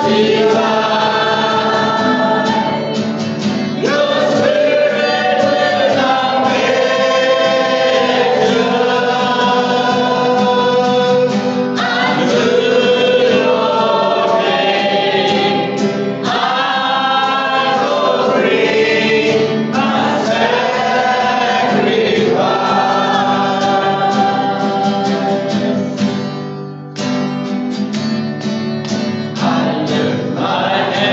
I lift my hands.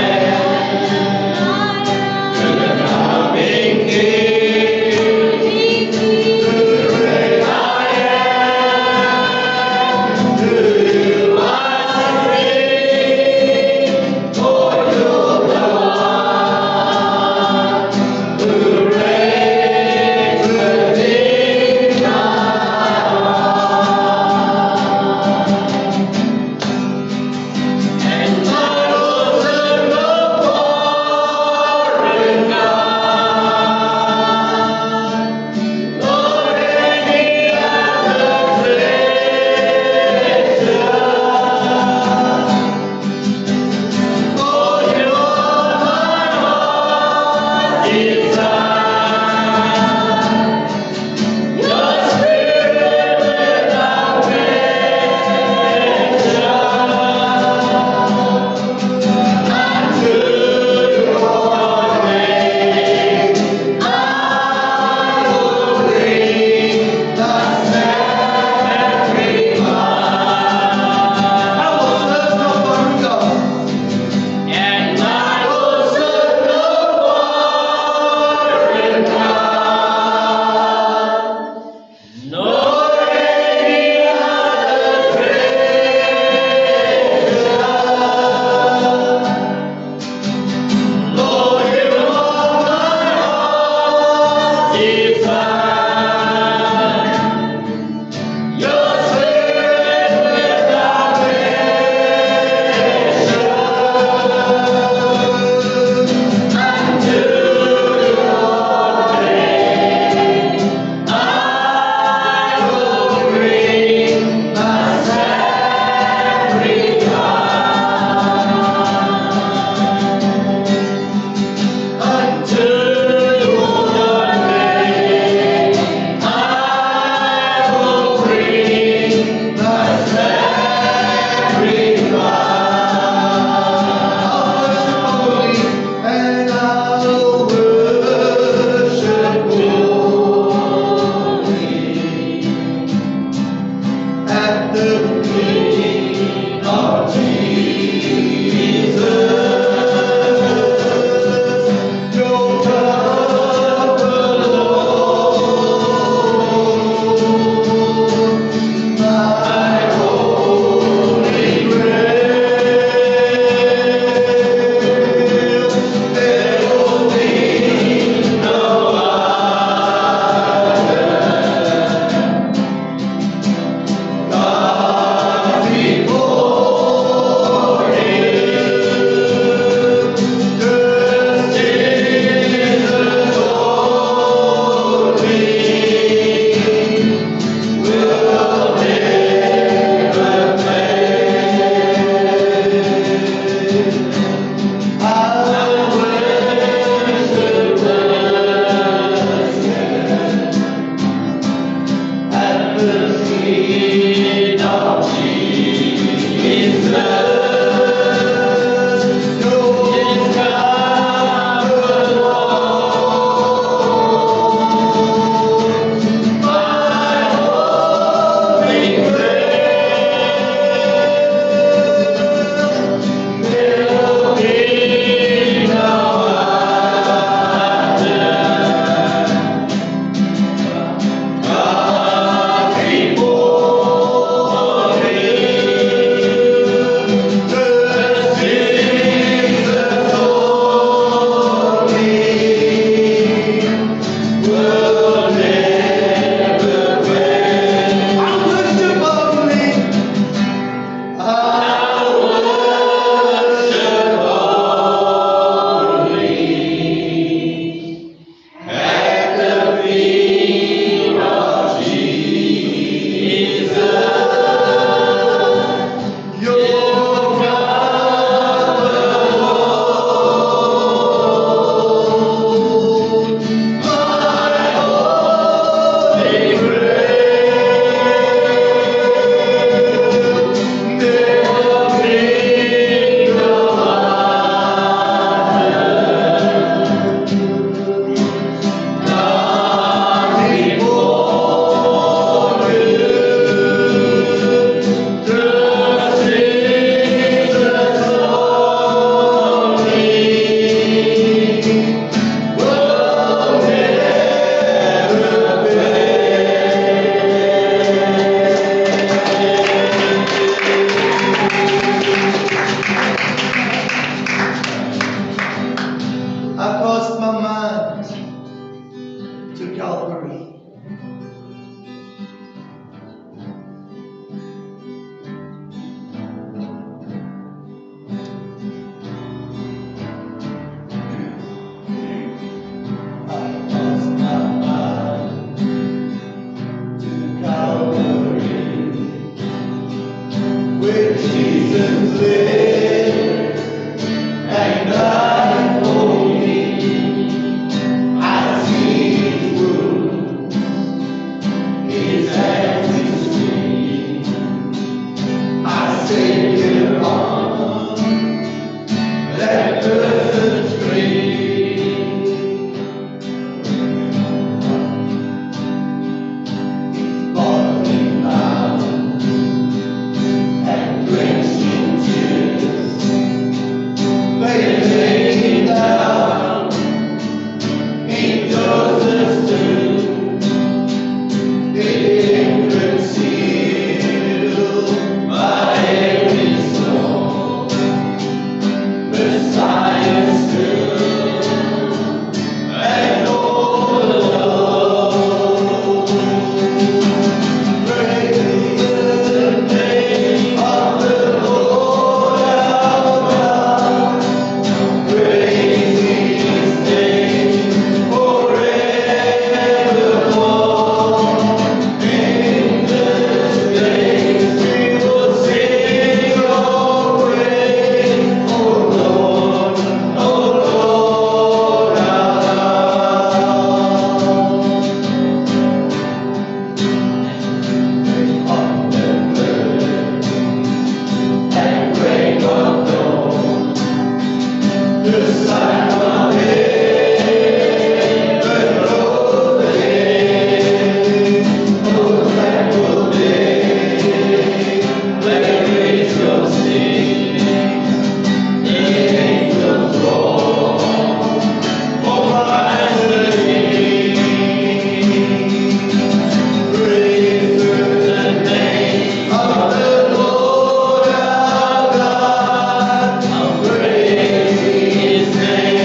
His name.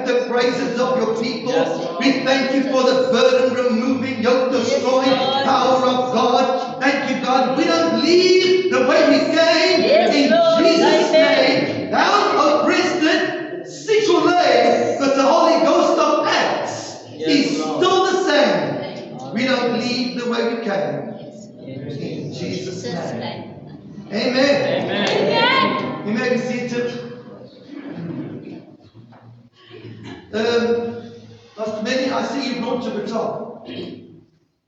the praises of your people. We thank you for the burden removing, yoke destroying power of God. Thank you, God. We don't leave the way we came. In Jesus' name. The house of priesthood, Sikulei, but the Holy Ghost of Acts is still the same. We don't leave the way we came. In Jesus' name. Amen. Amen. You may be seated. Pastor Benny, I see you brought your guitar.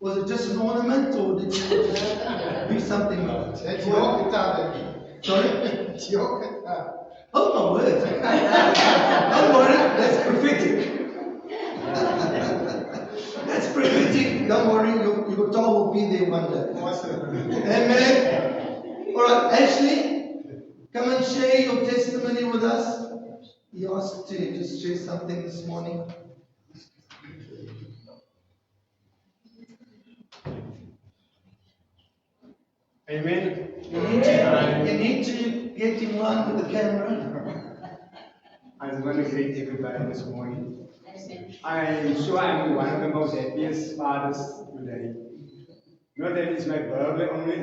Was it just an ornament or did you do something with it? It's your guitar. Sorry? It's your guitar. Oh my word. Don't worry, that's prophetic. That's prophetic. Don't worry, your guitar will be there one day. Awesome. Amen. Alright, Ashley, come and share your testimony with us. He asked to just share something this morning. Amen. You need to get in line with the camera. I just want to greet everybody this morning. I'm sure I'm one of the most happiest fathers today. Not that it's my birthday only,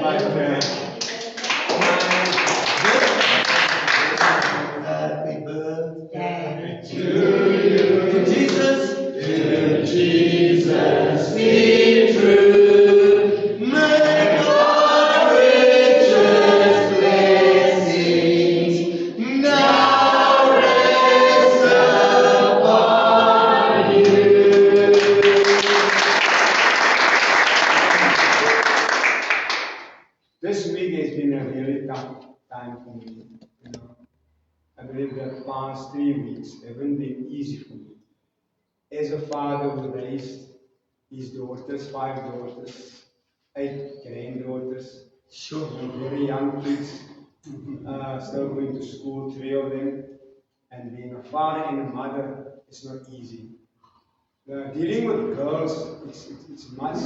but Happy birthday to you. To Jesus. To Jesus be true. May God richest blessings now rest upon you. this week has been a really tough time for me. You know, I believe the past 3 weeks haven't been easy for me. As a father who raised his daughters, 5 daughters, 8 granddaughters, Sure. very young kids, still going to school, 3 of them, and being a father and a mother is not easy. Dealing with girls it's much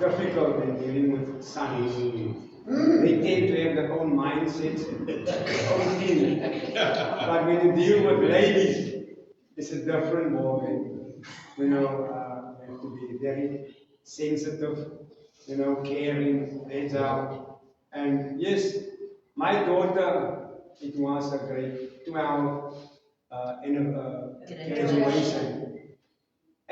difficult than dealing with sons. They tend to have their own mindsets and their own thing. But when you deal with ladies, it's a different ballgame. You know, you have to be very sensitive, you know, caring, agile. And yes, my daughter, it was a grade 12 graduation.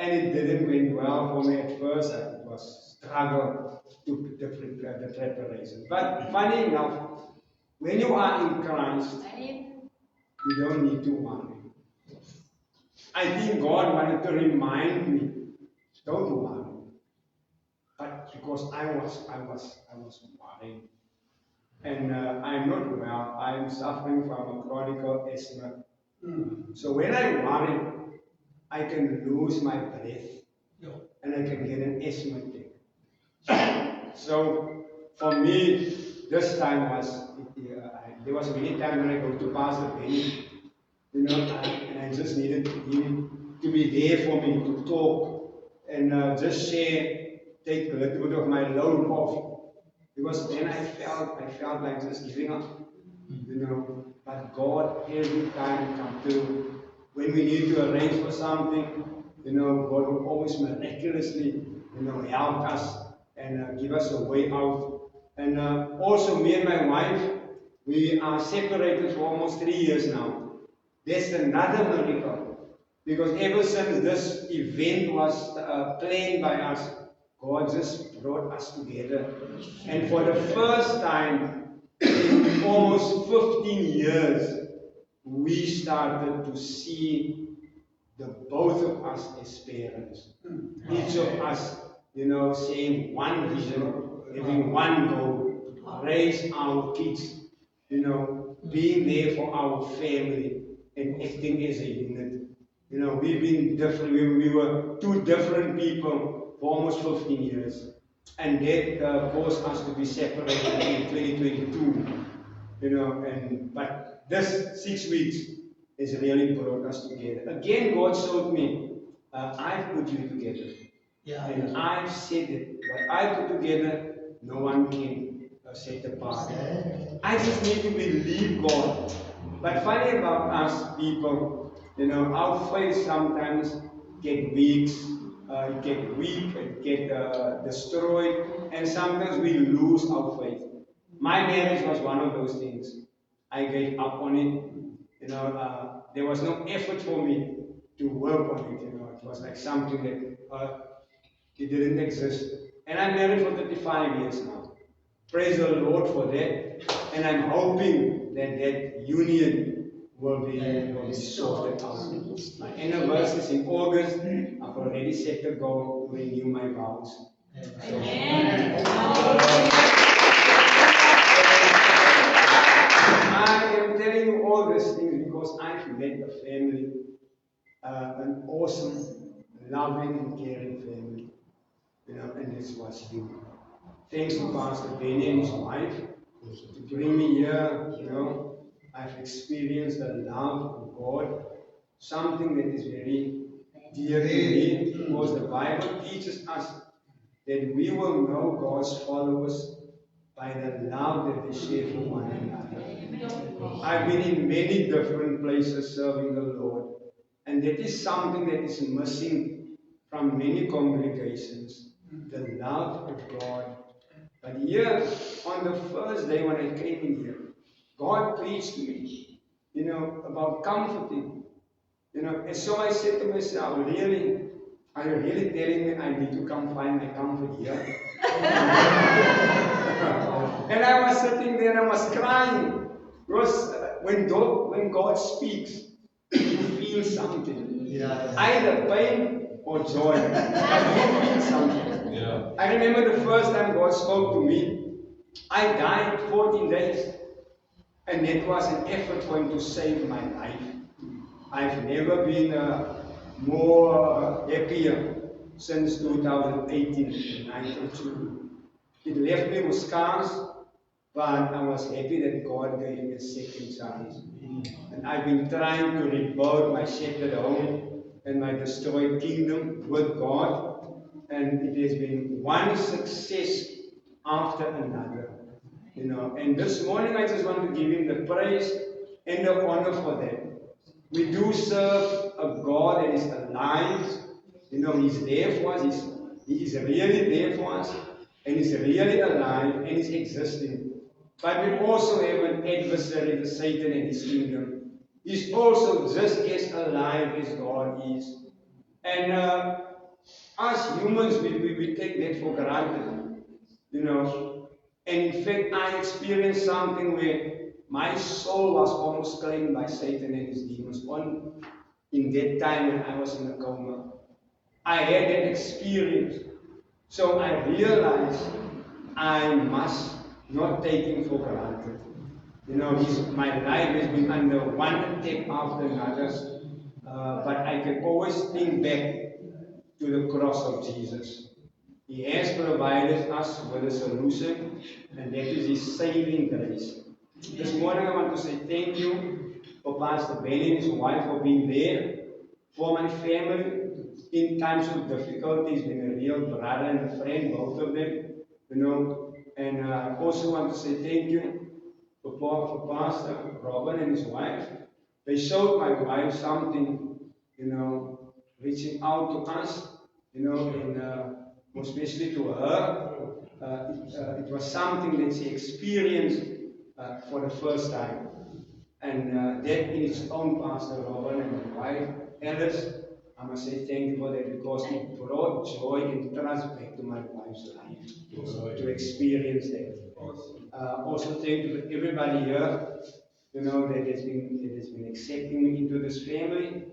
And it didn't went well for me at first. It was struggle to the preparation. But funny enough, when you are in Christ, you don't need to worry. I think God wanted to remind me, don't worry. But because I was worrying. And I'm not well. I'm suffering from a chronic asthma. So when I worry, I can lose my breath and I can get an asthma attack. So for me, this time was, there was many times when I go to Pastor Benny, you know, and I just needed him to be there for me to talk and just share, take a little bit of my load off. Because then I felt like just giving up, you know. But God every time come through. When we need to arrange for something, you know, God will always miraculously, you know, help us and give us a way out. And also me and my wife, we are separated for almost 3 years now. That's another miracle. Because ever since this event was planned by us, God just brought us together. And for the first time in almost 15 years, we started to see the both of us as parents. Each of us, you know, saying one vision, having one goal, raise our kids, you know, being there for our family and acting as a unit. You know, we've been different, we were 2 different people for almost 15 years. And that caused us to be separated in 2022. You know, but this 6 weeks has really brought us together. Again, God showed me, I've put you together. Yeah. And I've said that what I put together, no one can set apart. I just need to believe God. But funny about us people, our faith sometimes get weak, it get destroyed, and sometimes we lose our faith. My marriage was one of those things. I gave up on it. There was no effort for me to work on it. It was like something that it didn't exist. And I'm married for 35 years now. Praise the Lord for that. And I'm hoping that that union will be sorted out. My anniversary is in August. I've already set the goal to renew my vows. Amen. I am telling you all these things because I've met a family, an awesome, loving, and caring family. And this was you. Thanks to Pastor Benny and his wife to bring me here. I've experienced the love of God, something that is very dear to me, because the Bible teaches us that we will know God's followers by the love that they share for one another. I've been in many different places serving the Lord, and that is something that is missing from many congregations, the love of God. But here, on the first day when I came in here, God preached to me, about comforting. And so I said to myself, really, are you really telling me I need to come find my comfort here? And I was sitting there and I was crying. Because when God speaks, you feel something. Yeah. Either pain or joy. But you feel something. Yeah. I remember the first time God spoke to me. I died 14 days. And that was an effort for Him to save my life. I've never been more happier since 2018, 92. It left me with scars, but I was happy that God gave me a second chance. And I've been trying to rebuild my shattered home and my destroyed kingdom with God. And it has been one success after another. And this morning I just want to give Him the praise and the honor for that. We do serve a God that is alive. He's there for us. He is really there for us. And He's really alive and He's existing. But we also have an adversary, the Satan and his kingdom. He's also just as alive as God is. And us humans, we take that for granted. And in fact, I experienced something where my soul was almost claimed by Satan and his demons in that time when I was in a coma. I had that experience. So I realized I must not take Him for granted. My life has been under one attack after another. But I can always think back to the cross of Jesus. He has provided us with a solution, and that is His saving grace. This morning I want to say thank you for Pastor Benny and his wife for being there, for my family in times of difficulty. He's been a real brother and a friend, both of them. And I also want to say thank you for Pastor Robin and his wife. They showed my wife something, reaching out to us, and more especially to her. It was something that she experienced for the first time. And that in its own, Pastor Robin and my wife, Alice, I must say thank you for that, because it brought joy and trust back to my wife's life to experience that. Also thank you for everybody here, that has been accepting me into this family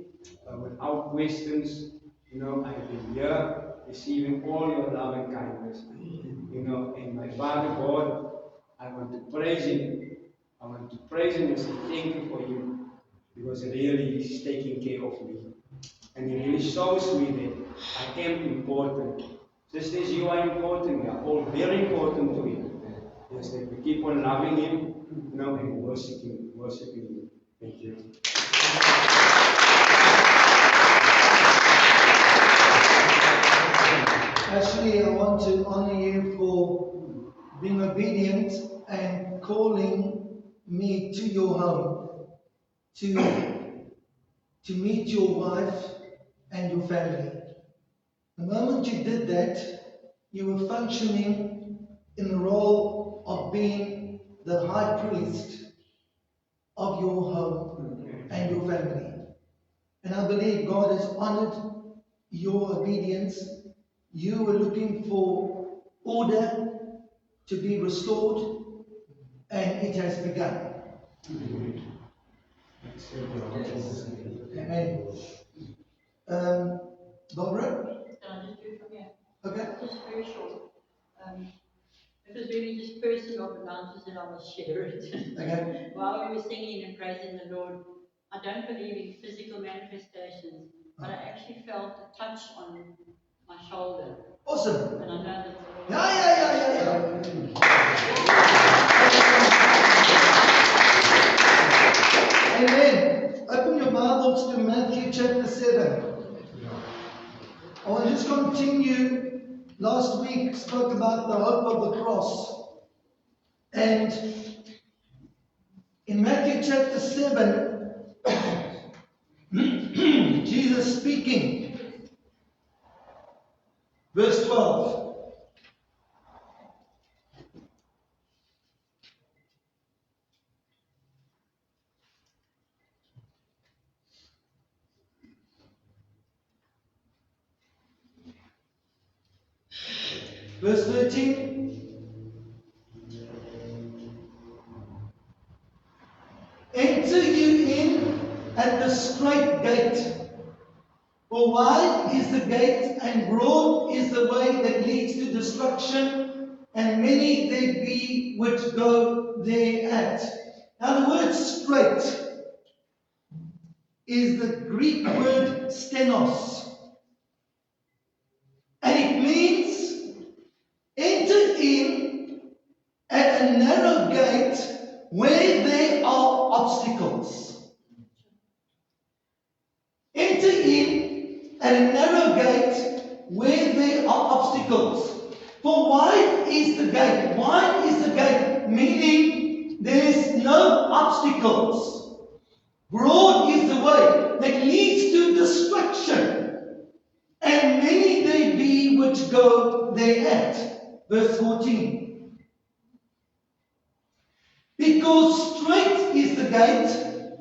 without questions. I've been here receiving all your love and kindness. And my Father God, I want to praise Him. I want to praise Him and say thank you for Him, because really He's taking care of me. And He really shows me that I am important. Just as you are important, we are all very important to Him. Yes, that we keep on loving Him, and worshiping Him. Thank you. Ashley, I want to honor you for being obedient and calling me to your home. to meet your wife and your family. The moment you did that, you were functioning in the role of being the high priest of your home and your family. And I believe God has honored your obedience. You were looking for order to be restored, and it has begun. Amen. Barbara? Can I just do it from here? Okay. Just very short. It was really just bursting off the mountains and I will share it. Okay. While we were singing and praising the Lord, I don't believe in physical manifestations, but I actually felt a touch on my shoulder. Awesome. And I know that the Lord... Yeah. Amen. Open your Bibles to Matthew chapter 7. I want to just continue. Last week spoke about the hope of the cross. And in Matthew chapter 7, Jesus speaking, verse 12. Verse 13. Enter you in at the straight gate. For wide is the gate and broad is the way that leads to destruction, and many there be which go thereat. Now the word straight is the Greek word stenos. And it means enter in at a narrow gate where there are obstacles. Enter in at a narrow gate where there are obstacles. For wide is the gate. Wide is the gate, meaning there's no obstacles. Broad is the way that leads to destruction, and many there be which go thereat. Verse 14. Because straight is the gate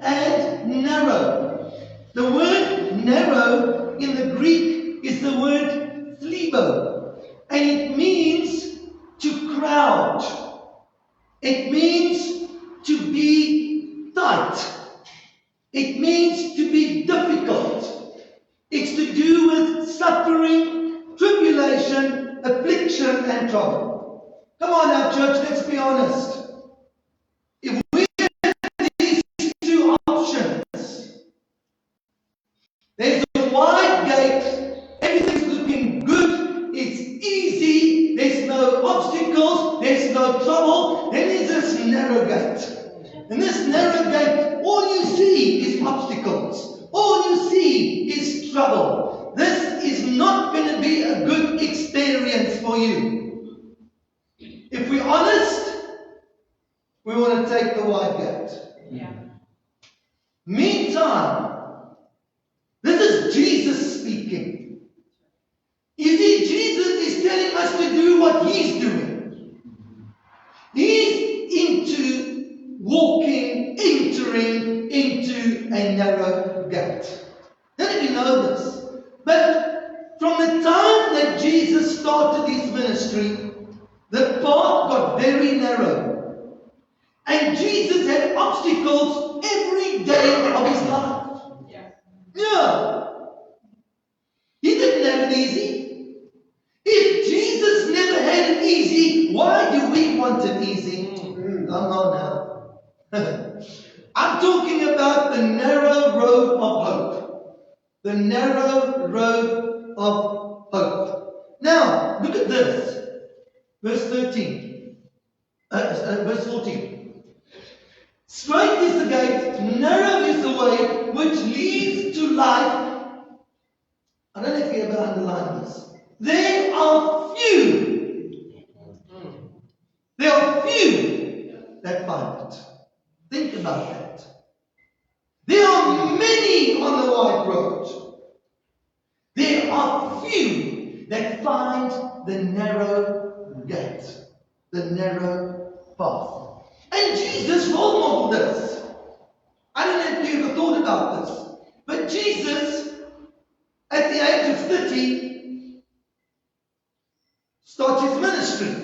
and narrow. The word narrow in the Greek is the word phlebo, and it means to crowd. It means to be tight. It means to be difficult. It's to do with suffering, tribulation, affliction, and trouble. Come on now, church, let's be honest. If we have these two options, there's a wide gate, everything's looking good, it's easy, there's no obstacles, there's no trouble, then there's this narrow gate. And this narrow gate, all you see is obstacles. All you see is trouble. This is not going to be a good experience for you. If we're honest, we want to take the wide gate. Yeah. Meantime, this is Jesus speaking. You see, Jesus is telling us to do what He's doing. He's into walking, entering into a narrow gate. None of you know this. But from the time that Jesus started His ministry, the path got very narrow. And Jesus had obstacles every day of His life. Yeah. He didn't have it easy. If Jesus never had it easy, why do we want it easy? Come on now. I'm talking about the narrow road of hope. The narrow road of hope. Now, look at this. Verse 13. Verse 14. Straight is the gate, narrow is the way which leads to life. I don't know if you ever underline this. There are few. There are few that find it. Think about that. many on the wide road. There are few that find the narrow gate, the narrow path. And Jesus role modeled this. I don't know if you ever thought about this, but Jesus, at the age of 30, starts his ministry.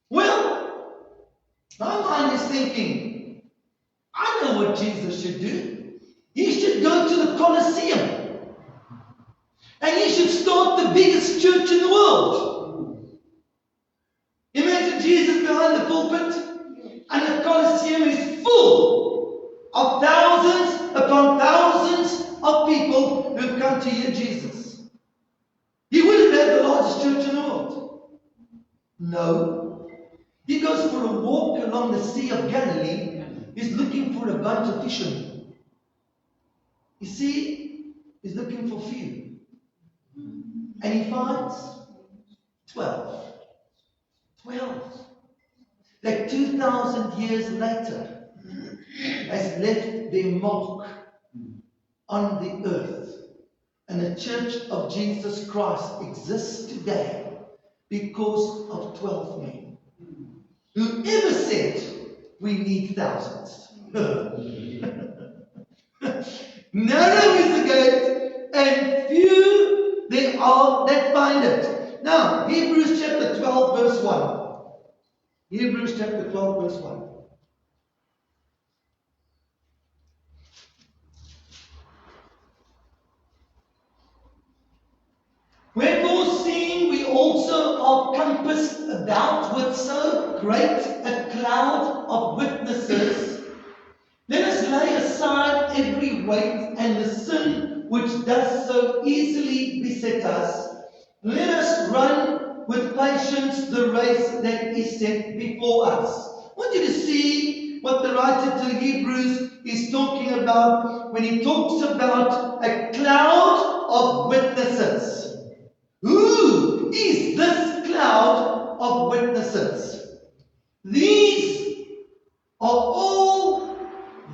Well, my mind is thinking, I know what Jesus should do. He should go to the Colosseum. And he should start the biggest church in the world. Imagine Jesus behind the pulpit, and the Colosseum is full of thousands upon thousands of people who come to hear Jesus. He would have had the largest church in the world. No. He goes for a walk along the Sea of Galilee. He's looking for a bunch of fishermen. You see, he's looking for few. And he finds 12. 12. That 2,000 years later has left their mark on the earth. And the Church of Jesus Christ exists today because of 12 men. Whoever said we need thousands? Narrow is the gate, and few there are that find it. Now, Hebrews chapter 12, verse 1. Hebrews chapter 12, verse 1. Wherefore, seeing we also are compassed about with so great a cloud of witnesses, let us lay aside every weight and the sin which does so easily beset us. Let us run with patience the race that is set before us. I want you to see what the writer to Hebrews is talking about when he talks about a cloud of witnesses. Who is this cloud of witnesses? These are all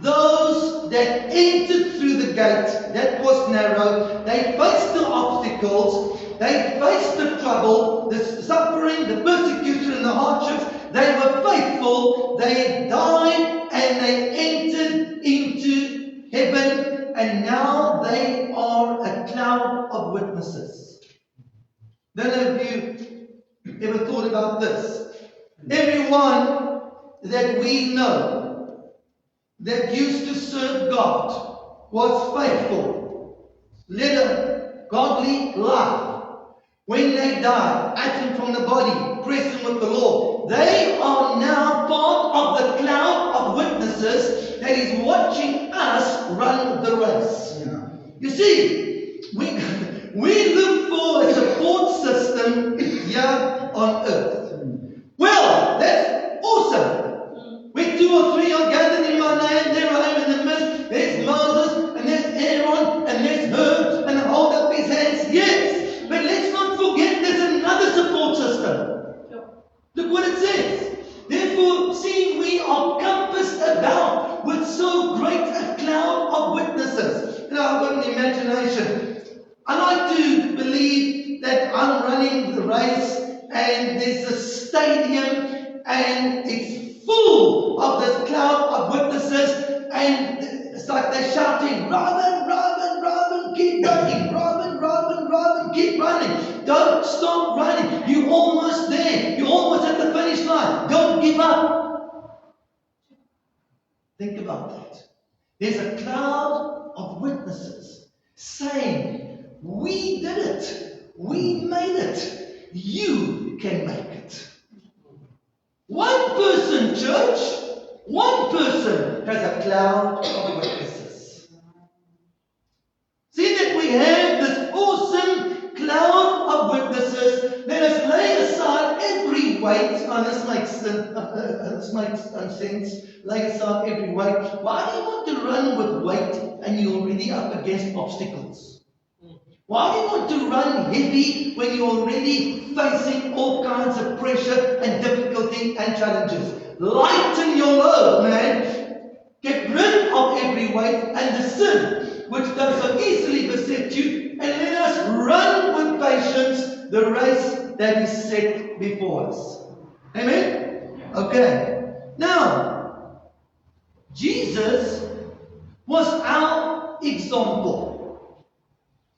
those that entered through the gate that was narrow. They faced the obstacles, they faced the trouble, the suffering, the persecution, and the hardships. They were faithful, they died, and they entered into heaven, and now they are a cloud of witnesses. Don't know if you ever thought about this. Everyone that we know that used to serve God was faithful, led a godly life. When they died, absent from the body, present with the Lord, they are now part of the cloud of witnesses that is watching us run the race. Yeah. You see, we look for a support system here on earth. Well, that's awesome. When 2 or 3 are gathered in my name, there I am in the midst. There's Moses, and there's Aaron, and there's Hur, and hold up his hands. Yes, but let's not forget there's another support system. Look what it says. Therefore, seeing we are compassed about with so great a cloud of witnesses. You know, I've got an imagination. I like to believe that I'm running the race and there's a stadium and it's full of this cloud of witnesses, and it's like they're shouting, Robin, Robin, Robin, keep running, Robin, Robin, Robin, keep running. Don't stop running. You're almost there. You're almost at the finish line. Don't give up. Think about that. There's a cloud of witnesses saying, we did it. We made it. You can make it. One person, church, one person has a cloud of witnesses. See that we have this awesome cloud of witnesses. Let us lay aside every weight. Oh, this makes sense. Lay aside every weight. Why do you want to run with weight and you're already up against obstacles? Why do you want to run heavy when you're already facing all kinds of pressure and difficulty and challenges? Lighten your load, man. Get rid of every weight and the sin which does so easily beset you, and let us run with patience the race that is set before us. Amen? Okay. Now, Jesus was our example.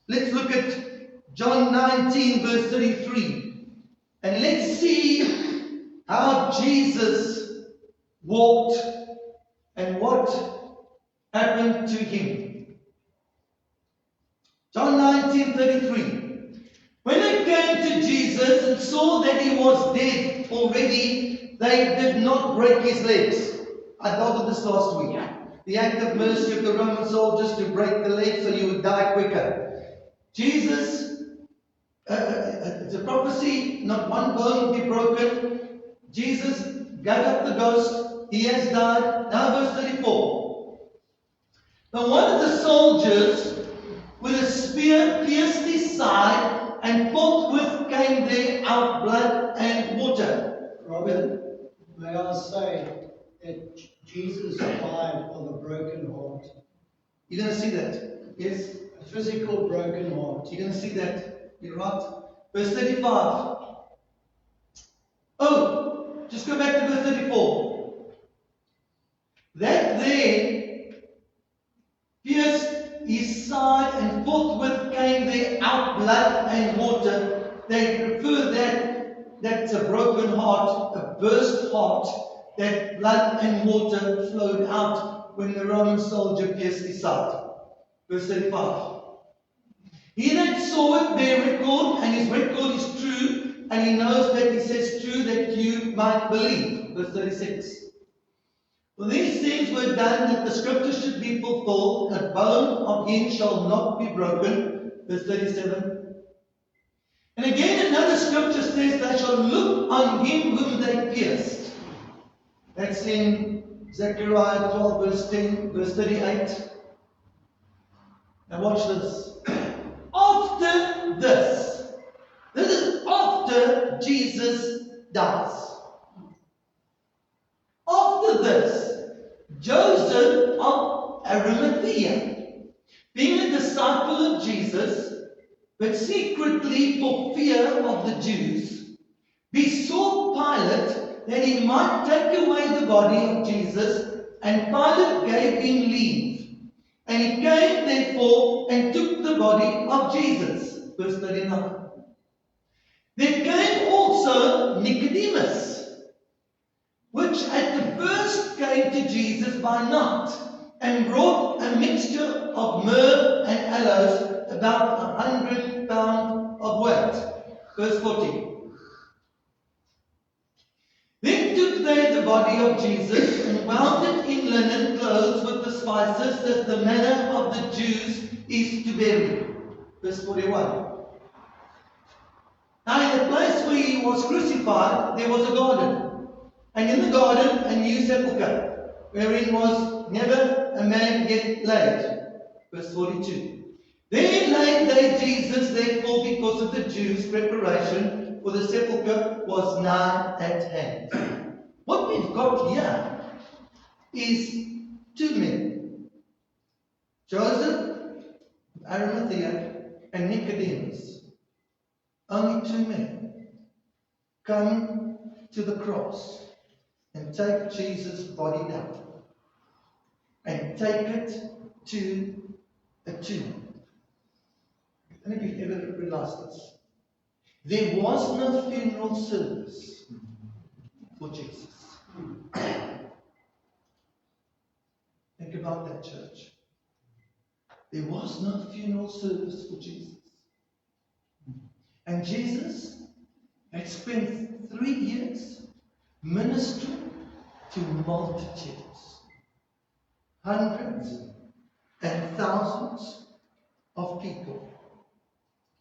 Let's look at John 19 verse 33. And let's see how Jesus walked and what happened to him. John 19:33. When they came to Jesus and saw that he was dead already, they did not break his legs. I told you this last week. The act of mercy of the Roman soldiers to break the legs so you would die quicker. Jesus, it's a prophecy, not one bone will be broken. Jesus gave up the ghost. He has died. Now verse 34. But one of the soldiers with a spear pierced his side, and forthwith came there out blood and water. Robin, may I say that Jesus died of a broken heart? You're going to see that. Yes? A physical broken heart. You're going to see that. You're right. Verse 35. Oh, just go back to verse 34. That there pierced his side, and forthwith came there out blood and water. They refer that's a broken heart, a burst heart, that blood and water flowed out when the Roman soldier pierced his side. Verse 35. He that saw it bear record, and his record is true, and he knows that he says true, that you might believe. Verse 36. For these things were done that the scripture should be fulfilled, a bone of him shall not be broken. Verse 37. And again another scripture says, they shall look on him whom they pierced. That's in Zechariah 12 verse 10, verse 38. Now watch this. After this is after Jesus dies. After this, Joseph of Arimathea, being a disciple of Jesus, but secretly for fear of the Jews, besought Pilate that he might take away the body of Jesus, and Pilate gave him leave. And he came therefore and took the body of Jesus. Verse 39. There came also Nicodemus, which at the first came to Jesus by night, and brought a mixture of myrrh and aloes, about 100 pounds of weight. Verse 40. Then took they the body of Jesus, and wound it in linen clothes with the spices, as the manner of the Jews is to bury. Verse 41. Now in the place where he was crucified, there was a garden. And in the garden, a new sepulchre, wherein was never a man yet laid. Verse 42. There laid they Jesus, therefore, because of the Jews' preparation, for the sepulchre was nigh at hand. What we've got here is two men, Joseph of Arimathea and Nicodemus. Only two men come to the cross and take Jesus' body down and take it to a tomb. I don't know if you've ever realized this. There was no funeral service for Jesus. Think about that, church. There was no funeral service for Jesus. And Jesus had spent 3 years ministering to multitudes, hundreds and thousands of people.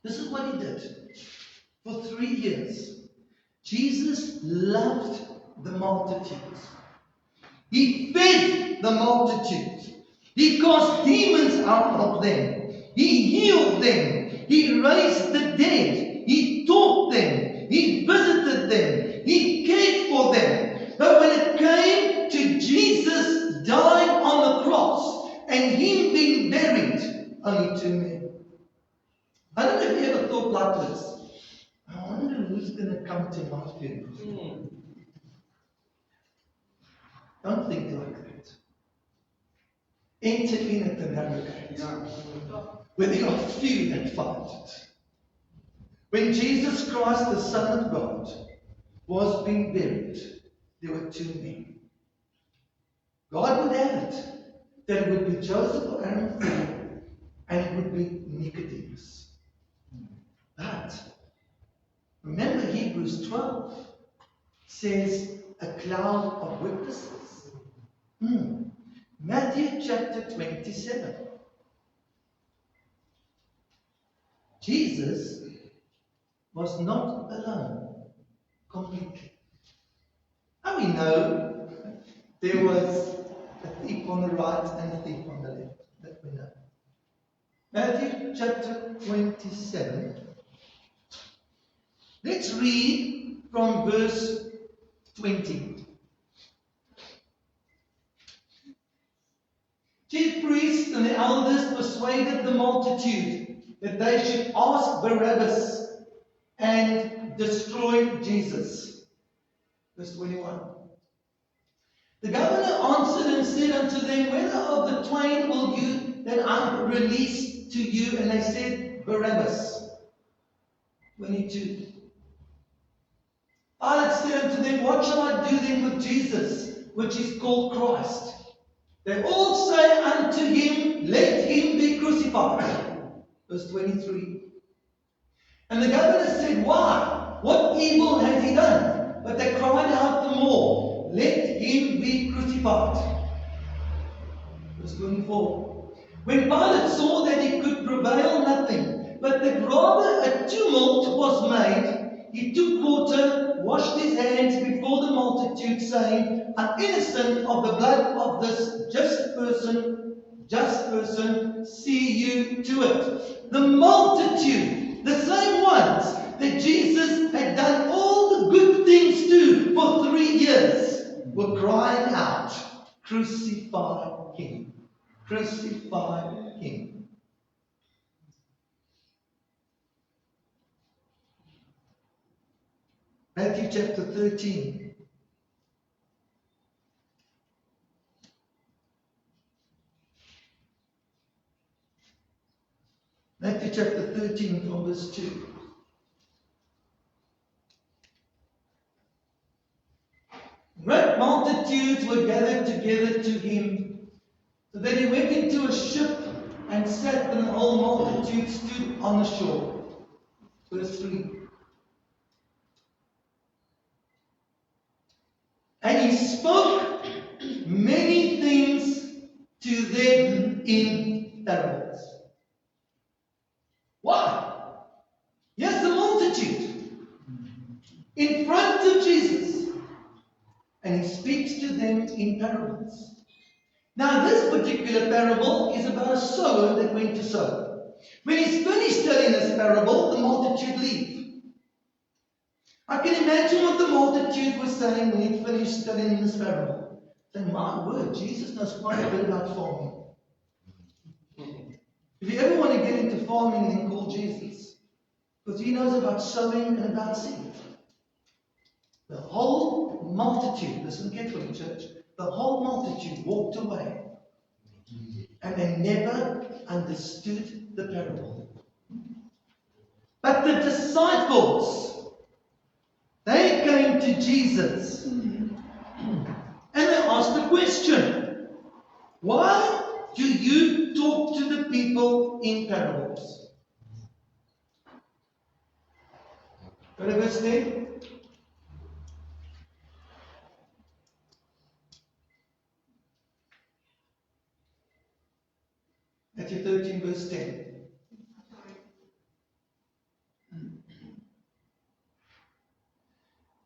This is what he did for 3 years. Jesus loved the multitudes. He fed the multitudes. He cast demons out of them. He healed them. He raised the dead. He taught them. He visited them. He cared for them. But when it came to Jesus dying on only 2 men. I don't know if you ever thought like this. I wonder who's going to come to my funeral. Don't think like that. Enter in at the narrow gate, where there are few that find it. When Jesus Christ, the Son of God, was being buried, there were 2 men. God would have it that it would be Joseph of Arimathea and it would be Nicodemus. But remember, Hebrews 12 says a cloud of witnesses. Matthew chapter 27. Jesus was not alone completely. And we know there was a thief on the right and a thief on the left. That we know. Matthew chapter 27. Let's read from verse 20. Chief priests and the elders persuaded the multitude that they should ask Barabbas and destroy Jesus. Verse 21. The governor answered and said unto them, whether of the twain will you that I release to you? And they said, Barabbas. 22. Pilate said unto them, what shall I do then with Jesus, which is called Christ? They all say unto him, let him be crucified. Verse 23. And the governor said, why? What evil has he done? But they cried out the more, let him be crucified. Verse 24. When Pilate saw that he could prevail nothing, but that rather a tumult was made, he took water, washed his hands before the multitude, saying, I'm innocent of the blood of this just person, see you to it. The multitude, the same ones that Jesus had done all the good things to for 3 years, were crying out, crucify him, crucify him. Matthew chapter 13. Matthew chapter 13 from verse 2. Great multitudes were gathered together to him, so that he went into a ship and sat, and the whole multitude stood on the shore. Verse 3. And he spoke many things to them in parables. Why? Here's the multitude in front of Jesus, and he speaks to them in parables. Now, this particular parable is about a sower that went to sow. When he's finished telling this parable, the multitude leave. I can imagine what the multitude was saying when he finished telling this parable. Saying, my word, Jesus knows quite a bit about farming. If you ever want to get into farming, then call Jesus. Because he knows about sowing and about seed. The whole multitude, listen carefully, church, the whole multitude walked away. And they never understood the parable. But the disciples, they came to Jesus and they asked a question. Why do you talk to the people in parables? Go to verse 10. Matthew 13 verse 10.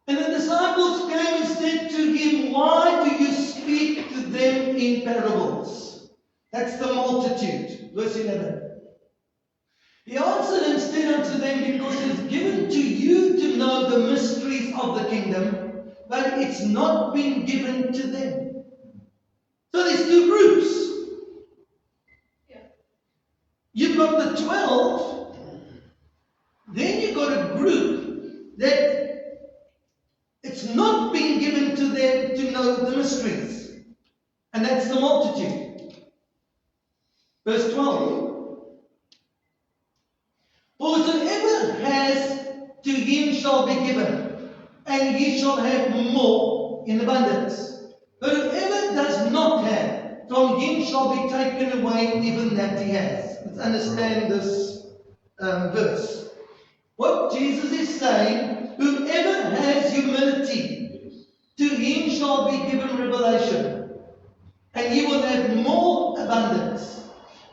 And the disciples came and said to him, why do you speak to them in parables? That's the multitude. Verse 11. He answered and said unto them, because it is given to you to know the mysteries of the kingdom, but it's not been given to them. So there's two groups. you've got the 12, then you've got a group that it's not been given to them to know the mysteries. And that's the multitude. Verse 12. For whosoever has, to him shall be given, and he shall have more in abundance. But whoever does not have, from him shall be taken away even that he has. Let's understand this verse. What Jesus is saying, whoever has humility, to him shall be given revelation, and he will have more abundance.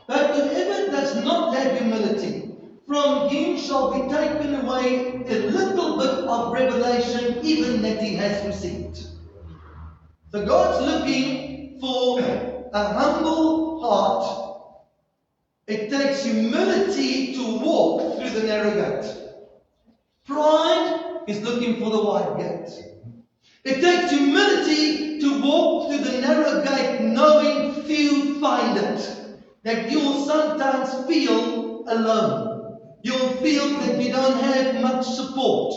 But whoever does not have humility, from him shall be taken away a little bit of revelation, even that he has received. So God's looking for a humble heart. It takes humility to walk through the narrow gate. Pride is looking for the wide gate. It takes humility to walk through the narrow gate, knowing few find it. That you will sometimes feel alone. You'll feel that you don't have much support.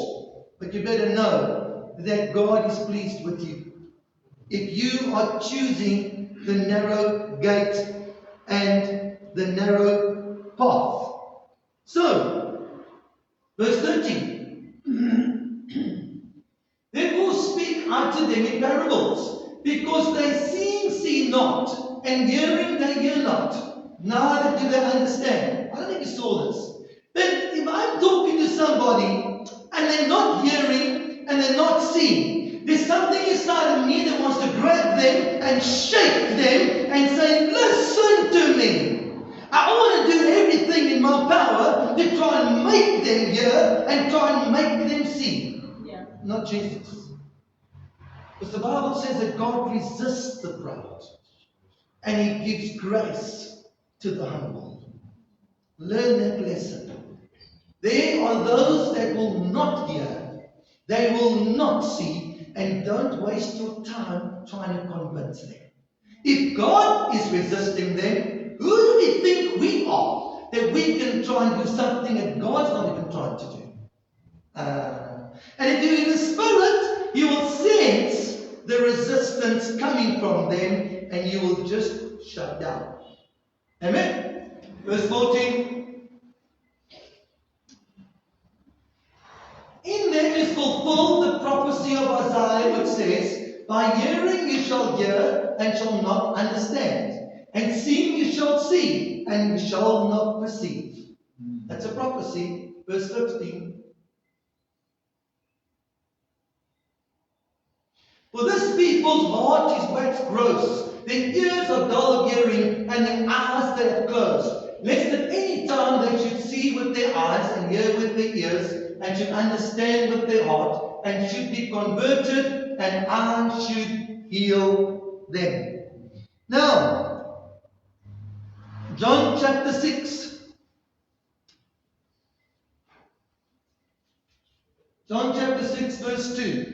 But you better know that God is pleased with you. If you are choosing the narrow gate and the narrow path. So, verse 13. Therefore speak unto them in parables, because they seeing see not, and hearing they hear not, neither do they understand. I don't think you saw this. But if I'm talking to somebody and they're not hearing and they're not seeing, there's something inside of me that wants to grab them and shake them and say, listen to me. I want to do everything in my power to try and make them hear and try and make them see. Yeah. Not Jesus. Because the Bible says that God resists the proud and He gives grace to the humble. Learn that lesson. There are those that will not hear, they will not see, and don't waste your time trying to convince them. If God is resisting them, who do we think we are that we can try and do something that God's not even trying to do? And if you're in the Spirit, you will sense the resistance coming from them and you will just shut down. Amen? Verse 14. In them is fulfilled the prophecy of Isaiah, which says, by hearing you shall hear and shall not understand, and seeing you shall see and you shall not perceive. That's a prophecy. Verse 15. For this people's heart is waxed gross, their ears are dull of hearing, and their eyes they have closed, lest at any time they should see with their eyes and hear with their ears, and should understand with their heart, and should be converted, and I should heal them. Now, John chapter 6. John chapter 6 verse 2.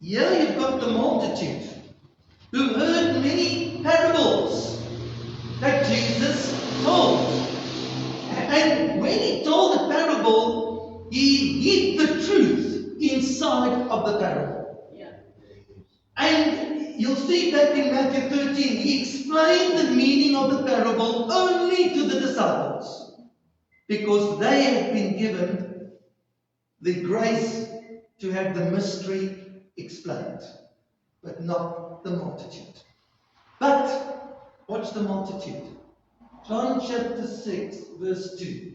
Here you've got the multitude who heard many parables that Jesus told. And when He told the parable, He hid the truth inside of the parable. Yeah. And you'll see back in Matthew 13, He explained the meaning of the parable only to the disciples, because they had been given the grace to have the mystery explained, but not the multitude. But watch the multitude. John chapter 6 verse 2.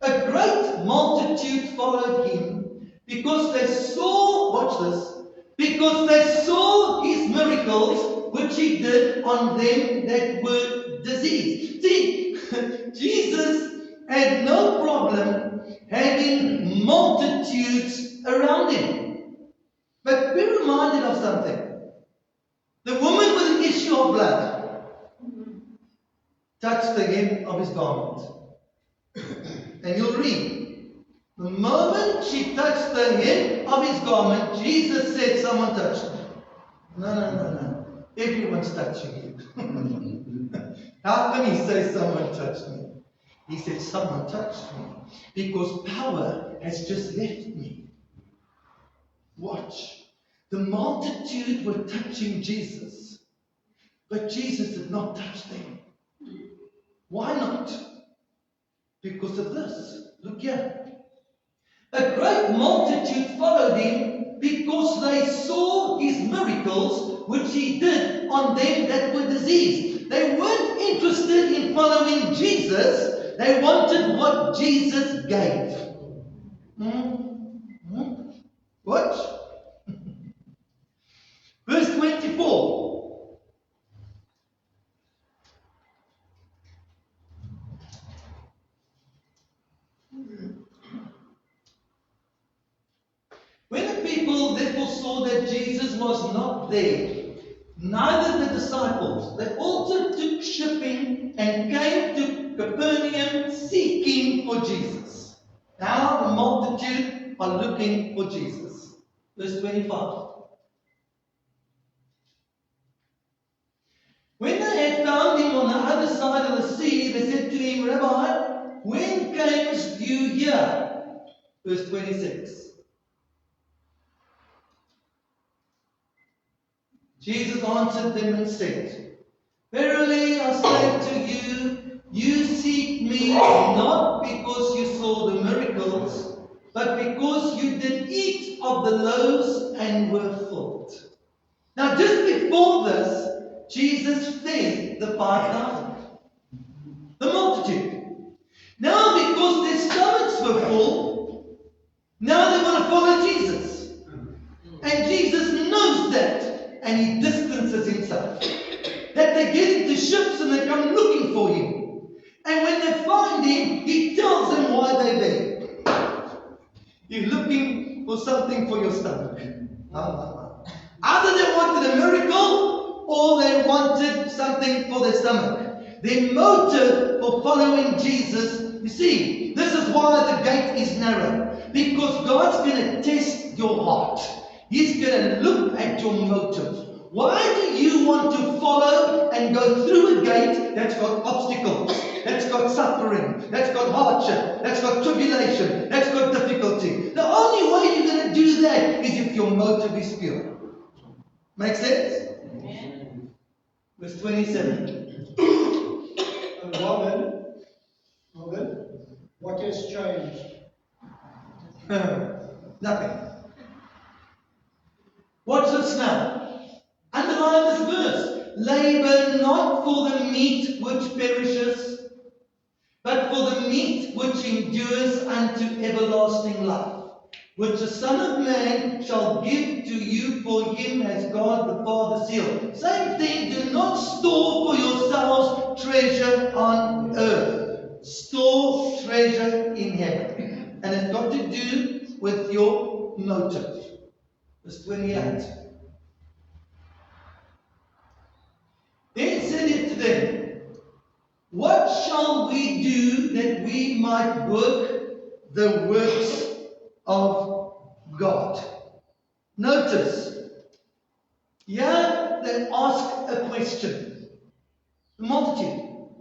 A great multitude followed Him because they saw, watch this, because they saw His miracles which He did on them that were diseased. See, Jesus had no problem having multitudes around Him. But be reminded of something. The woman with an issue of blood touched the hem of His garment. And you'll read, the moment she touched the hem of His garment, Jesus said, someone touched me. No. Everyone's touching you. How can he say someone touched me? He said someone touched me because power has just left me. Watch. The multitude were touching Jesus, but Jesus did not touch them. Why not? Because of this. Look here. A great multitude followed him because they saw his miracles which he did on them that were diseased. They weren't interested in following Jesus. They wanted what Jesus gave. Watch. Verse 24. When the people therefore saw that Jesus was not there, neither the disciples, they also took shipping and came to Capernaum seeking for Jesus. Now the multitude are looking for Jesus. Verse 25. When they had found him on the other side of the sea, they said to him, Rabbi, when camest you here? Verse 26. Jesus answered them and said, Verily I say to you, you seek me not because you saw the miracles, but because you did eat of the loaves and were filled. Now just before this, Jesus fed the 5,000, the multitude. Now because their stomachs were full, now they want to follow Jesus. And Jesus knows that, and he distances himself. That they get into ships and they come looking for him. And when they find him, he tells them why they're there. You're looking for something for your stomach. Either they wanted a miracle, or they wanted something for their stomach. Their motive for following Jesus, you see, this is why the gate is narrow. Because God's going to test your heart. He's going to look at your motive. Why do you want to follow and go through a gate that's got obstacles, that's got suffering, that's got hardship, that's got tribulation, that's got difficulty? The only way you're going to do that is if your motive is pure. Make sense? Verse 27. Morgan, what has changed? Nothing. Watch this now. Underline this verse. Labor not for the meat which perishes, but for the meat which endures unto everlasting life, which the Son of Man shall give to you, for him has God the Father sealed. Same thing, do not store for yourselves treasure on earth. Store treasure in heaven. And it's got to do with your motive. Verse 28. Then said he to them, What shall we do that we might work the works of God? Notice, here they ask a question. The multitude,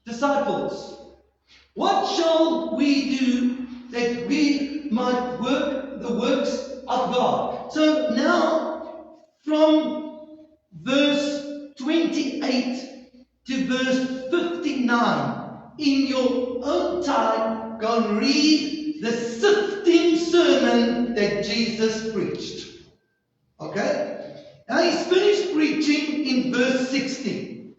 disciples, what shall we do that we might work the works of God? So now, from verse 28 to verse 59, in your own time, go and read the sifting sermon that Jesus preached. Okay? Now he's finished preaching in verse 60.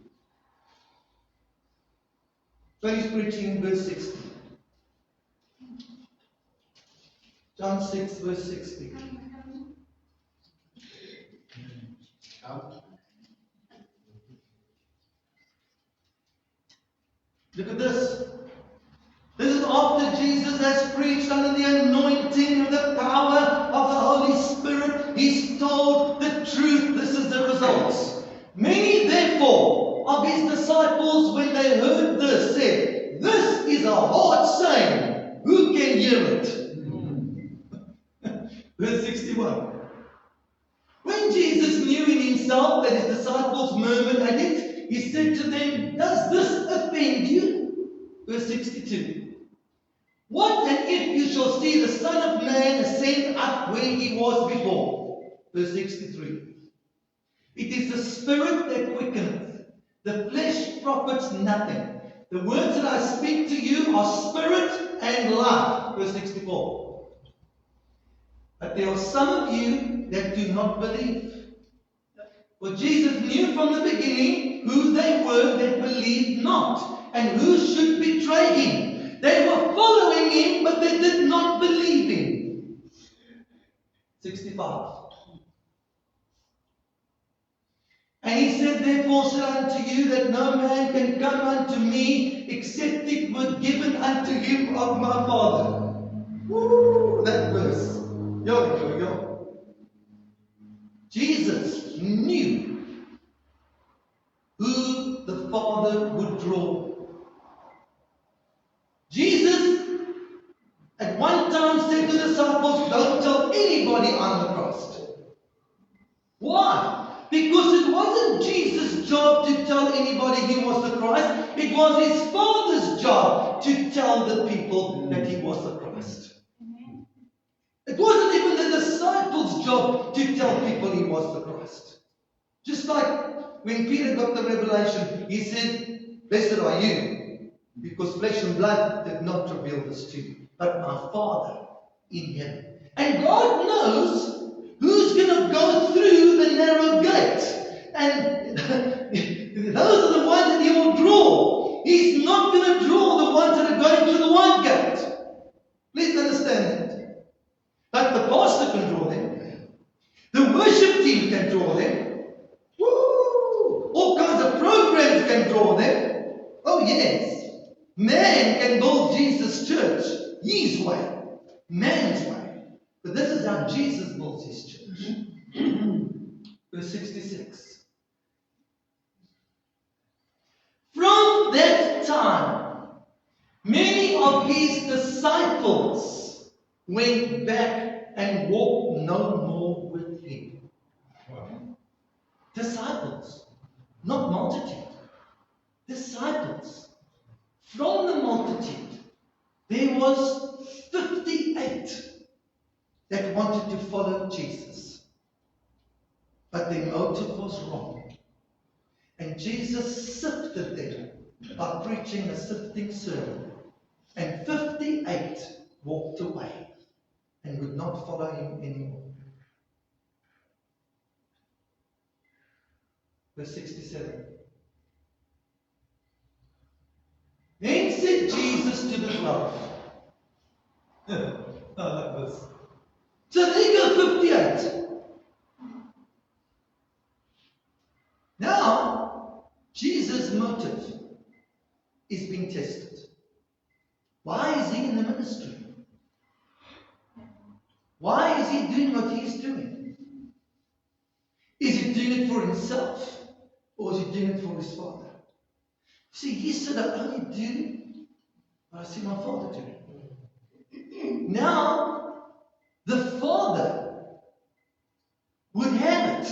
Finished preaching in verse 60. John 6, verse 60. Look at this. This is after Jesus has preached under the anointing of the power of the Holy Spirit. He's told the truth. This is the results. Many, therefore, of his disciples, when they heard this, said, This is a hard saying. Who can hear it? Verse 61. When Jesus knew in himself that his disciples murmured at it. He said to them, does this offend you? Verse 62. What and if you shall see the Son of Man ascend up where he was before? Verse 63. It is the Spirit that quickeneth, the flesh profits nothing. The words that I speak to you are spirit and life. Verse 64. But there are some of you that do not believe. For Jesus knew from the beginning who they were that believed not, and who should betray him. They were following him, but they did not believe him. 65. And he said, therefore said unto you that no man can come unto me except it were given unto him of my Father. Woo, that verse. Yo. Jesus knew who the Father would draw. Jesus at one time said to the disciples, don't tell anybody I'm the Christ. Why? Because it wasn't Jesus' job to tell anybody he was the Christ. It was his Father's job to tell the people that he was the Christ. It wasn't even the disciples' job to tell people he was the Christ. Just like when Peter got the revelation, he said, blessed are you, because flesh and blood did not reveal this to you, but my Father in heaven. And God knows who's going to go through the narrow gate. And those are the ones that he will draw. He's not going to draw the ones that are going through the wide gate. Please understand that. But the pastor can draw them. The worship team can draw them. Woo! All kinds of programs can draw them. Oh yes. Man can build Jesus' church. His way. Man's way. But this is how Jesus builds his church. Verse 66. From that time, many of his disciples went back and walked no more with him. Disciples, not multitude. Disciples. From the multitude, there was 58 that wanted to follow Jesus. But their motive was wrong. And Jesus sifted them by preaching a sifting sermon. And 58 walked away and would not follow him anymore. Verse 67. Then said Jesus to the 12. I like this. So there you go, 58. Now, Jesus' motive is being tested. Why is he in the ministry? Why is he doing what he's doing? Is he doing it for himself? Or is he doing it for his Father? See, he said, I only do what I see my Father doing. Now, the Father would have it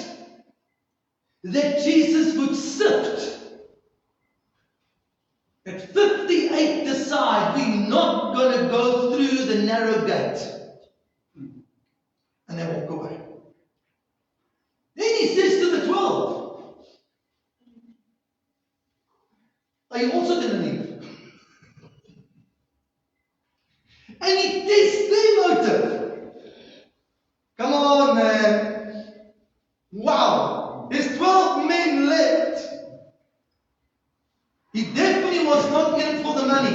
that Jesus would sift. That 58 decide we're not going to go through the narrow gate. And they walk away. Then he says to the 12, are you also going to leave? And he tests their motive. Come on, man. Wow. There's 12 men left. He definitely was not in it for the money.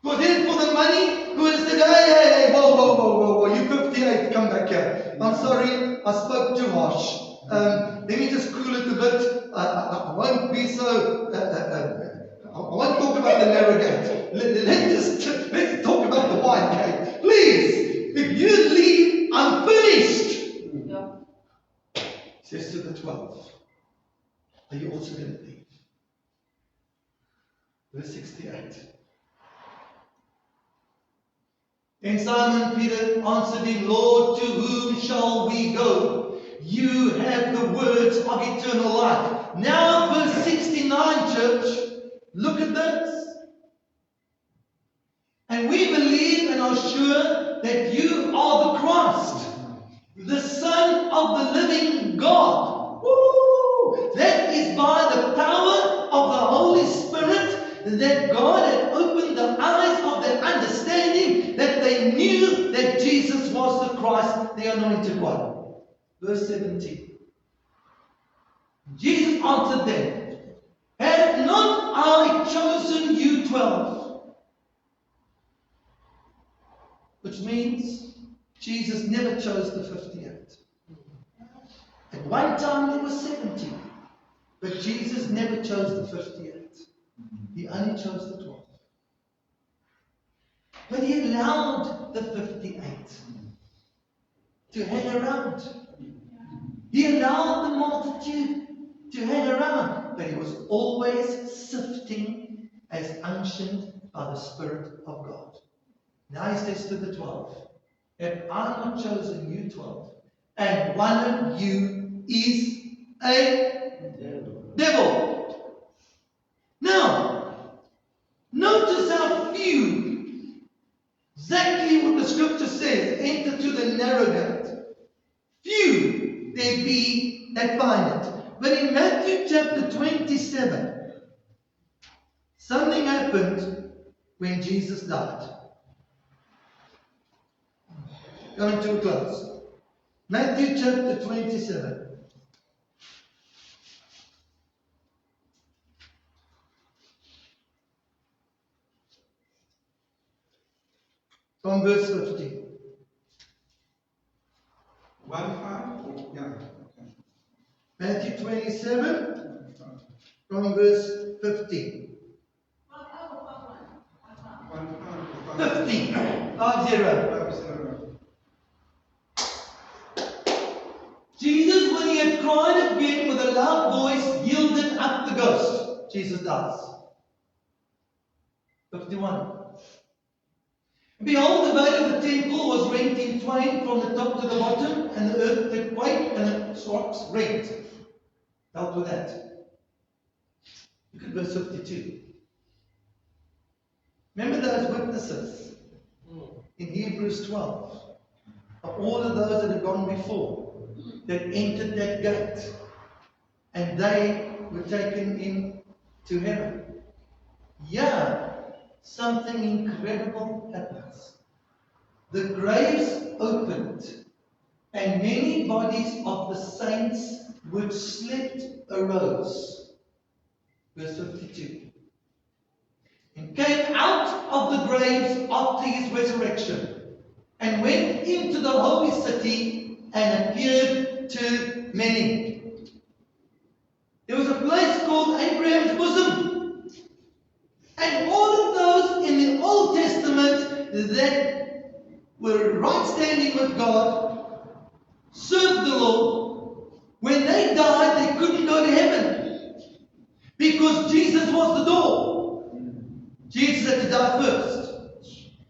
Was in it for the money? Who would have said, hey, whoa, you 58, come back here. I'm sorry, I spoke too harsh. Let me just cool it a bit. I won't be so, I won't talk about the narrow gate. Let's talk about the wide gate. Please, if you leave, I'm finished. Yeah. He says to the 12, are you also going to leave? Verse 68. Then Simon Peter answered him, Lord, to whom shall we go? You words of eternal life. Now verse 69, church, look at this. And we believe and are sure that you are the Christ, the Son of the living God. Woo! That is by the power of the Holy Spirit that God had opened the eyes of their understanding, that they knew that Jesus was the Christ, the anointed one. Verse 17. Jesus answered them, have not I chosen you 12? Which means Jesus never chose the 58. At one time there were 70, but Jesus never chose the 58. He only chose the 12. But he allowed the 58 to hang around. He allowed the multitude to hang around, but he was always sifting as unctioned by the Spirit of God. Now he says to the 12, have I not chosen you 12, and one of you is a devil. Now, notice how few, exactly what the scripture says, enter to the narrow gate. Few there be that find it. But in Matthew chapter 27, something happened when Jesus died. Coming to a close. Matthew chapter 27. From verse 15. 1:5? Yeah. Okay. Matthew 27, from verse 15. 15. 50. Jesus, when he had cried again with a loud voice, yielded up the ghost. Jesus dies. 51. Behold, the veil of the temple was rent in twain from the top to the bottom, and the earth did quake, and the rocks rent. Dealt with that. Look at verse 52. Remember those witnesses in Hebrews 12, of all of those that had gone before, that entered that gate, and they were taken into heaven. Yeah, something incredible happens. The graves opened, and many bodies of the saints which slept arose. Verse 52. And came out of the graves after his resurrection, and went into the holy city, and appeared to many. There was a place called Abraham's bosom. And all of those in the Old Testament that were right standing with God, served the Lord, when they died, they couldn't go to heaven. Because Jesus was the door. Jesus had to die first.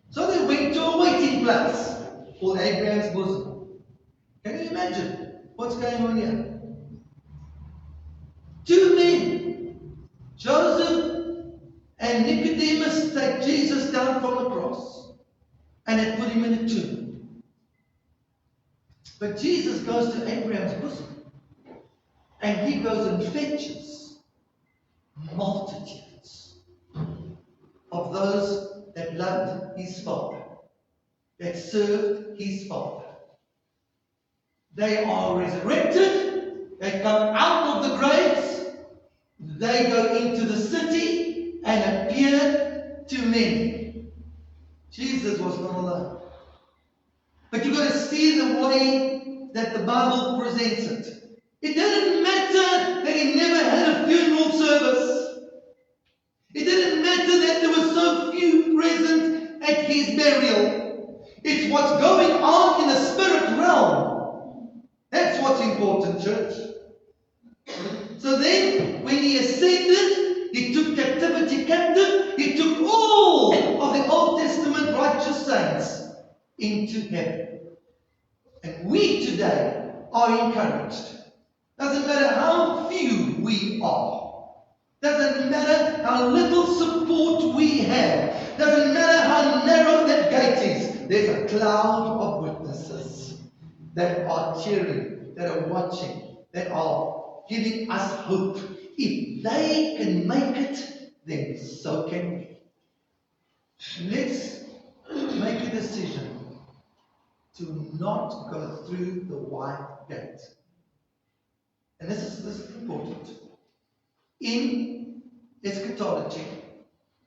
So they went to a waiting place called Abraham's bosom. Can you imagine what's going on here? Two men, Joseph and Nicodemus, take Jesus down from the cross and they put him in a tomb. But Jesus goes to Abraham's bosom and he goes and fetches multitudes of those that loved his Father, that served his Father. They are resurrected, they come out of the graves, they go into the city and appear to many. Jesus was not alone. But you've got to see the way that the Bible presents it. It doesn't matter that he never had a funeral service. It didn't matter that there were so few present at his burial. It's what's going on in the spirit realm. That's what's important, church. So then, when he ascended, he took captivity captive. He took all of the Old Testament righteous saints into heaven. And we today are encouraged. Doesn't matter how few we are. Doesn't matter how little support we have. Doesn't matter how narrow that gate is. There's a cloud of witnesses that are cheering, that are watching, that are giving us hope. If they can make it, then so can we. Let's make a decision to not go through the wide gate. And this is important. In eschatology,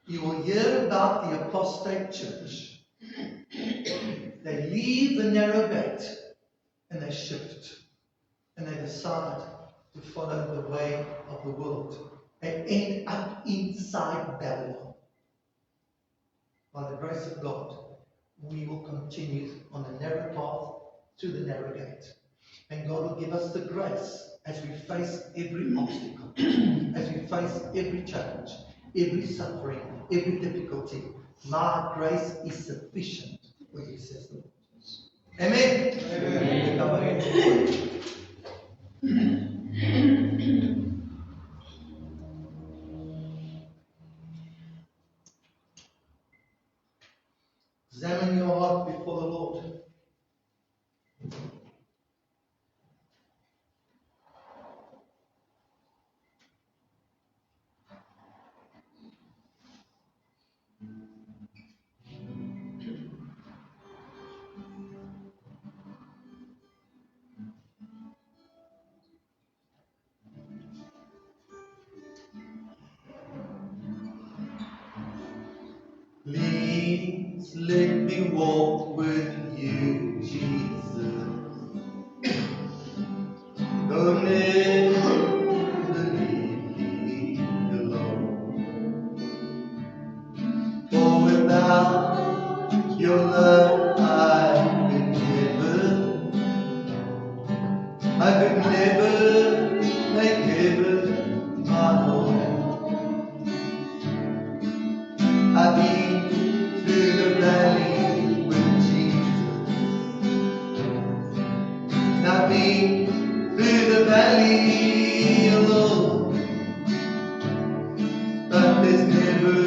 you will hear about the apostate church. They leave the narrow gate and they shift. And they decide to follow the way of the world. They end up inside Babylon. By the grace of God, we will continue on the narrow path through the narrow gate. And God will give us the grace as we face every obstacle, as we face every challenge, every suffering, every difficulty. My grace is sufficient for you, says the Lord. Amen. Amen. Examine your heart before the Lord. Please let me walk with you, Jesus. Don't ever leave me alone. For without your love, I could never make heaven my home. I've been through the valley with Jesus. And I've been through the valley alone. But there's never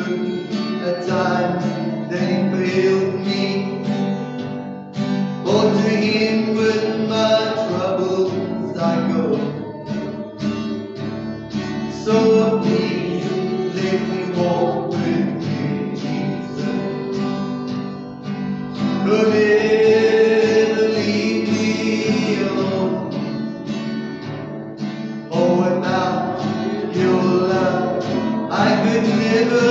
a time that He failed me. For to Him with my troubles I go. So please let me walk with you, Jesus. Don't ever leave me alone. Oh, without your love, I could never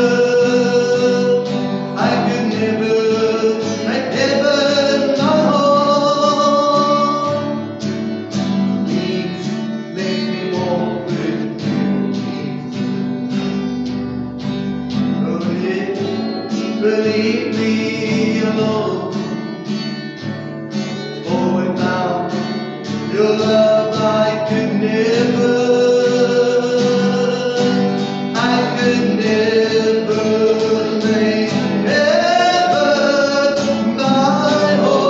make heaven my home. Please let me walk with you, Jesus. Don't ever leave me alone. Oh, without your love, I could never make heaven my home.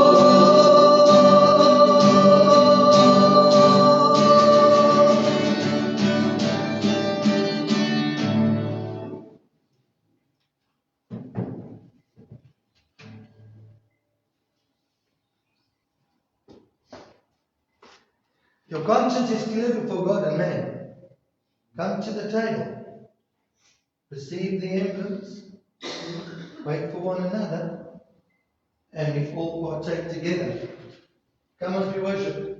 Your conscience is clear before God and man. Come to the table. Receive the emblems. Wait for one another. And we all partake together. Come as we worship.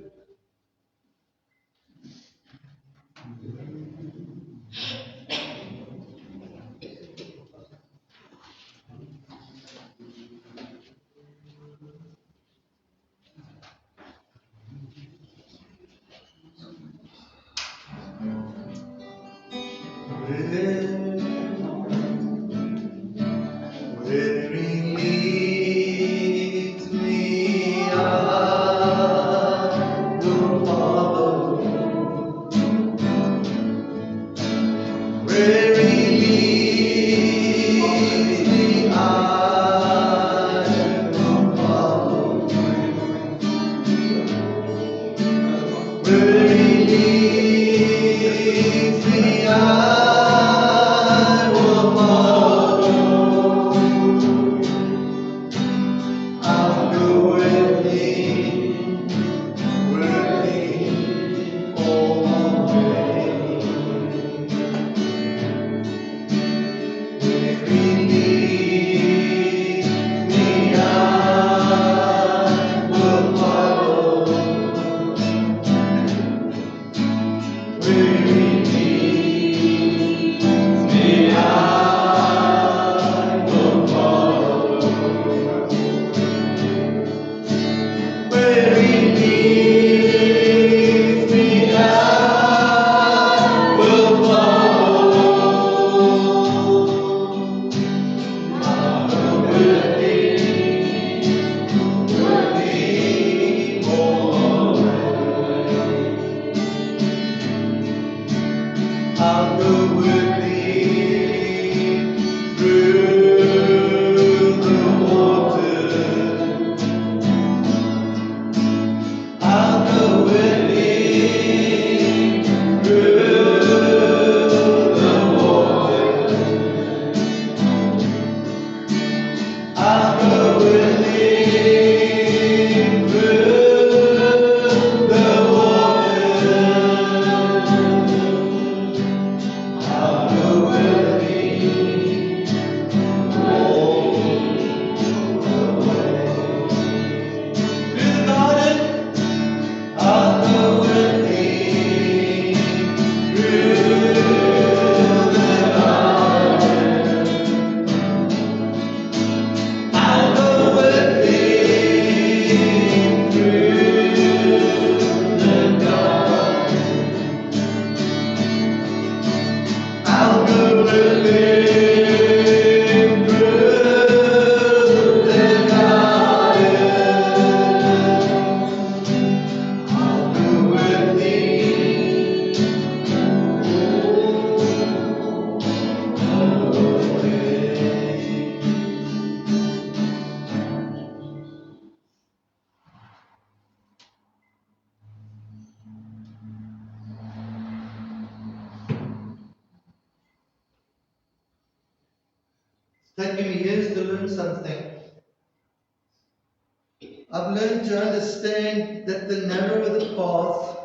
Where He leads me, I will follow. Where He leads me, I will follow. Where He leads me, I will follow. I'll go with thee all the way. Where he leads me, I will follow. Where he leads me, I will follow. Where he leads me, I will follow. I'll go with thee all the way. I'll go with thee through the water. I'll go with thee through the water. I'll go with thee through the water. I'll go with thee all the way. Through the garden, I'll go with thee through the garden. I'll go with thee through the garden. I'll go with thee through the garden. I'll go with thee all the way. It's taken me years to learn something. I've learned to understand that the narrower the path,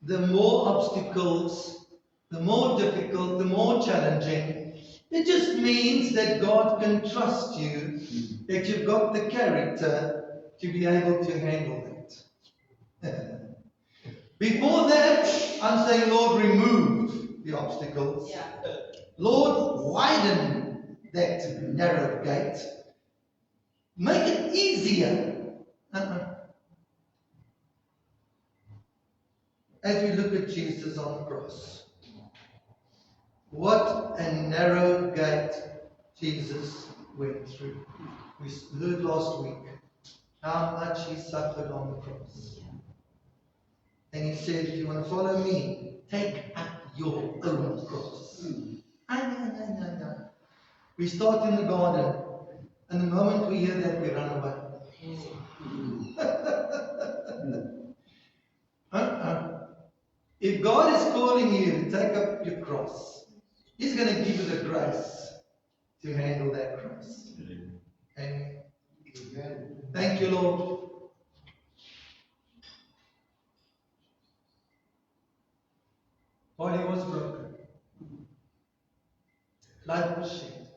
the more obstacles, the more difficult, the more challenging. It just means that God can trust you, that you've got the character to be able to handle that. Before that, I'm saying, Lord, remove the obstacles. Yeah. Lord, widen that narrow gate. Make it easier. As we look at Jesus on the cross, what a narrow gate Jesus went through. We heard last week how much he suffered on the cross. And he said, if you want to follow me, take up your own cross. No. We start in the garden, and the moment we hear that, we run away. If God is calling you to take up your cross, He's going to give you the grace to handle that cross. Amen. Thank you, Lord. Body was broken. Blood was shed.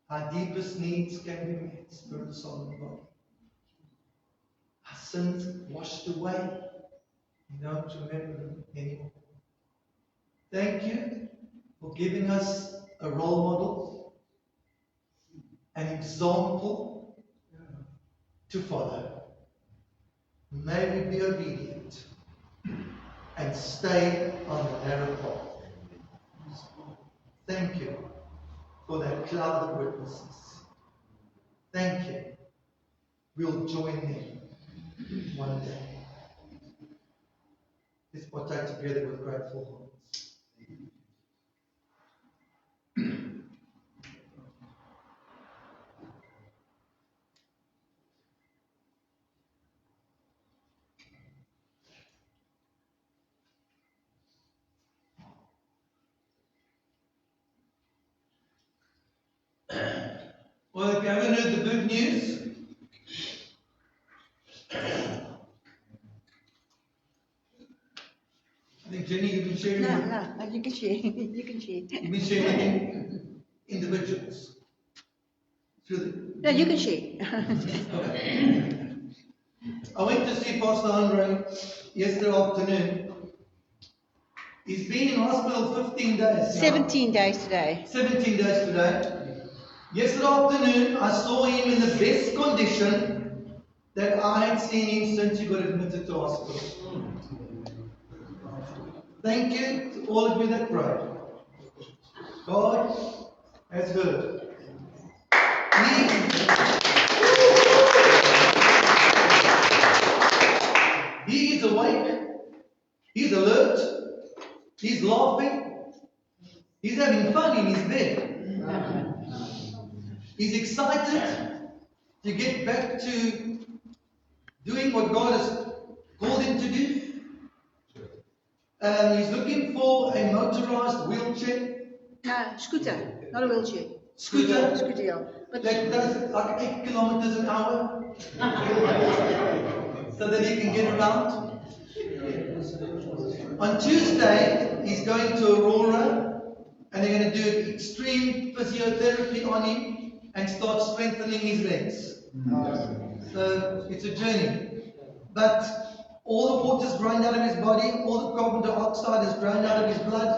Our deepest needs can be met, spirit, soul, and body. Our sins washed away. We don't remember them anymore. Thank you for giving us a role model, an example to follow. May we be obedient and stay on the narrow path. Thank you for that cloud of witnesses. Thank you. We'll join them one day. Let's partake together with grateful hearts. Well, if you haven't heard the good news, I think Jenny, you've been sharing. No, you can share. You can share. You've been sharing individuals. No, you can share. I went to see Pastor Andre yesterday afternoon. He's been in hospital 15 days. 17 days today. 17 days today. Yesterday afternoon, I saw him in the best condition that I had seen him since he got admitted to hospital. Thank you to all of you that prayed. God has heard. He is awake. He's alert. He's laughing. He's having fun in his bed. He's excited to get back to doing what God has called him to do. He's looking for a motorized wheelchair. No, scooter, not a wheelchair. Scooter. Scooter, yeah. But That does like 8 kilometers an hour. So that he can get around. On Tuesday, he's going to Aurora and they're going to do extreme physiotherapy on him and start strengthening his legs. So it's a journey. But all the water's drained out of his body, all the carbon dioxide is drained out of his blood.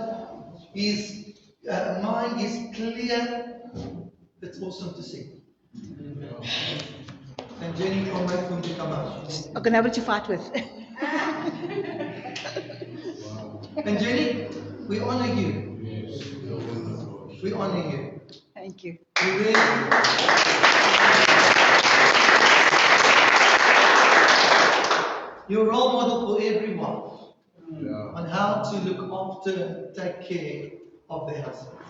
His mind is clear. It's awesome to see. And Jenny can't wait for him to come out. I'm going to have to fight with. And Jenny, we honor you. We honor you. Thank you. We really. You're a role model for everyone on how to look after, take care of their husbands.